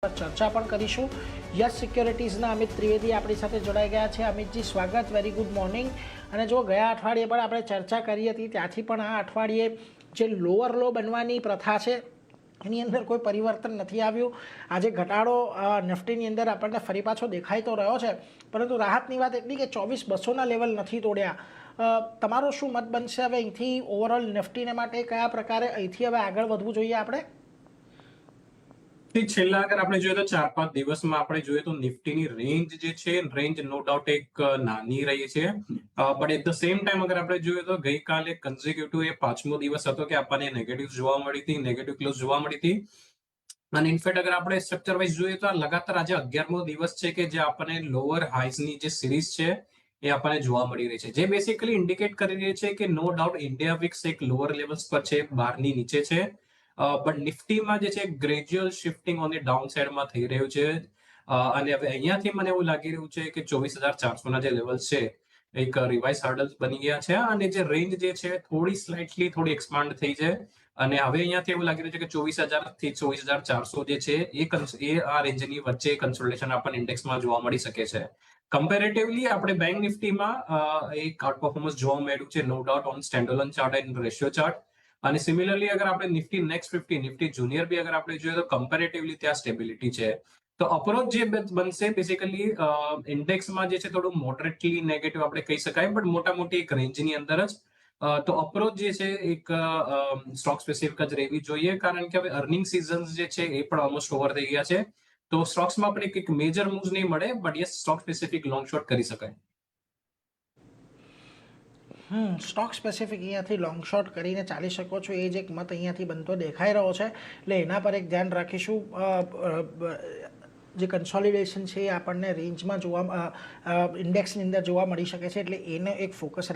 ચર્ચા પણ કરીશું। યસ સિક્યોરિટીઝના અમિત ત્રિવેદી આપણી સાથે જોડાઈ ગયા છે। અમિતજી સ્વાગત, વેરી ગુડ મોર્નિંગ। અને જો ગયા અઠવાડિયે પણ આપણે ચર્ચા કરી હતી, ત્યાંથી પણ આ અઠવાડિયે જે લોઅર લો બનવાની પ્રથા છે એની અંદર કોઈ પરિવર્તન નથી આવ્યું। આજે ઘટાડો નિફ્ટીની અંદર આપણને ફરી પાછો દેખાઈ તો રહ્યો છે, પરંતુ રાહતની વાત એટલી કે 24,200ના લેવલ નથી તોડ્યા। તમારો શું મત બનશે હવે અહીંથી ઓવરઓલ નિફ્ટીને માટે? કયા પ્રકારે અહીંથી હવે આગળ વધવું જોઈએ આપણે? છેલ્લા અગર આપણે જોઈએ તો 4-5 દિવસમાં આપણે જોઈએ તો નિફ્ટીની રેન્જ જે છે, રેન્જ નો ડાઉટ એક નાની રહી છે, but at the same time અગર આપણે જોઈએ તો ગઈકાલે કન્ઝિક્યુટિવ એ 5મો દિવસ હતો કે આપણને નેગેટિવ જોવા મળી હતી, નેગેટિવ ક્લોઝ જોવા મળી હતી। અને ઇનફેક્ટ અગર આપણે સ્ટ્રક્ચર વાઇઝ જોઈએ તો આ લગાતાર આજે 11મો દિવસ છે કે જે આપણને લોઅર હાઈઝની જે સિરીઝ છે એ આપણને જોવા મળી રહી છે, જે બેસિકલી ઇન્ડિકેટ કરી રહી છે કે નો ડાઉટ ઇન્ડિયા વિક્સ એક લોઅર લેવલ્સ પર છે, બહારની નીચે છે। બટ નિફ્ટીમાં જે છે gradual shifting on the down સાઇડમાં થઈ રહ્યું છે। અને હવે અહીંયાથી મને એવું લાગી રહ્યું છે કે 24,400ના જે લેવલ છે એક રિવાઇઝ હર્ડલ્સ બની ગયા છે, અને જે રેન્જ જે છે થોડી એક્સપાન્ડ થઈ છે, અને હવે અહીંયાથી એવું લાગી રહ્યું છે કે 24,000 થી 24,400 જે છે એ આ રેન્જની વચ્ચે કન્સોલિડેશન આપણને ઇન્ડેક્સમાં જોવા મળી શકે છે। કમ્પેરેટિવલી આપણે બેંક નિફ્ટીમાં એક આઉટ પરફોર્મન્સ જોવા મળ્યું છે, no doubt on standalone chart and ratio chart. અને સિમિલરલી અગર આપણે નિફ્ટી નેક્સ્ટ 50 નિફ્ટી જુનિયર બી અગર આપણે જોઈએ તો કમ્પેરેટિવલી ત્યાં સ્ટેબિલિટી છે। તો અપ્રોચ જે બનશે બેસિકલી ઇન્ડેક્સમાં જે છે થોડું મોડરેટલી નેગેટિવ આપણે કહી શકાય, બટ મોટા મોટી એક રેન્જની અંદર જ। તો અપ્રોચ જે છે એક સ્ટોક સ્પેસિફિક જ રહેવી જોઈએ, કારણ કે હવે અર્નિંગ સિઝન્સ જે છે એ પણ ઓલમોસ્ટ ઓવર થઈ ગયા છે। તો સ્ટોક્સમાં પણ એક મેજર મૂવ્સ નહીં મળે, but yes stock specific long short કરી શકાય। સ્ટોક સ્પેસિફિક અહીંયાથી લોંગ શોર્ટ કરીને ચાલી શકો છો, એ જ એક મત અહીંયાથી બનતો દેખાઈ રહ્યો છે, એટલે એના પર એક ધ્યાન રાખીશું। જે કન્સોલિડેશન છે એ આપણને રેન્જમાં જોવા ઇન્ડેક્સની અંદર જોવા મળી શકે છે, એટલે એને એક ફોકસ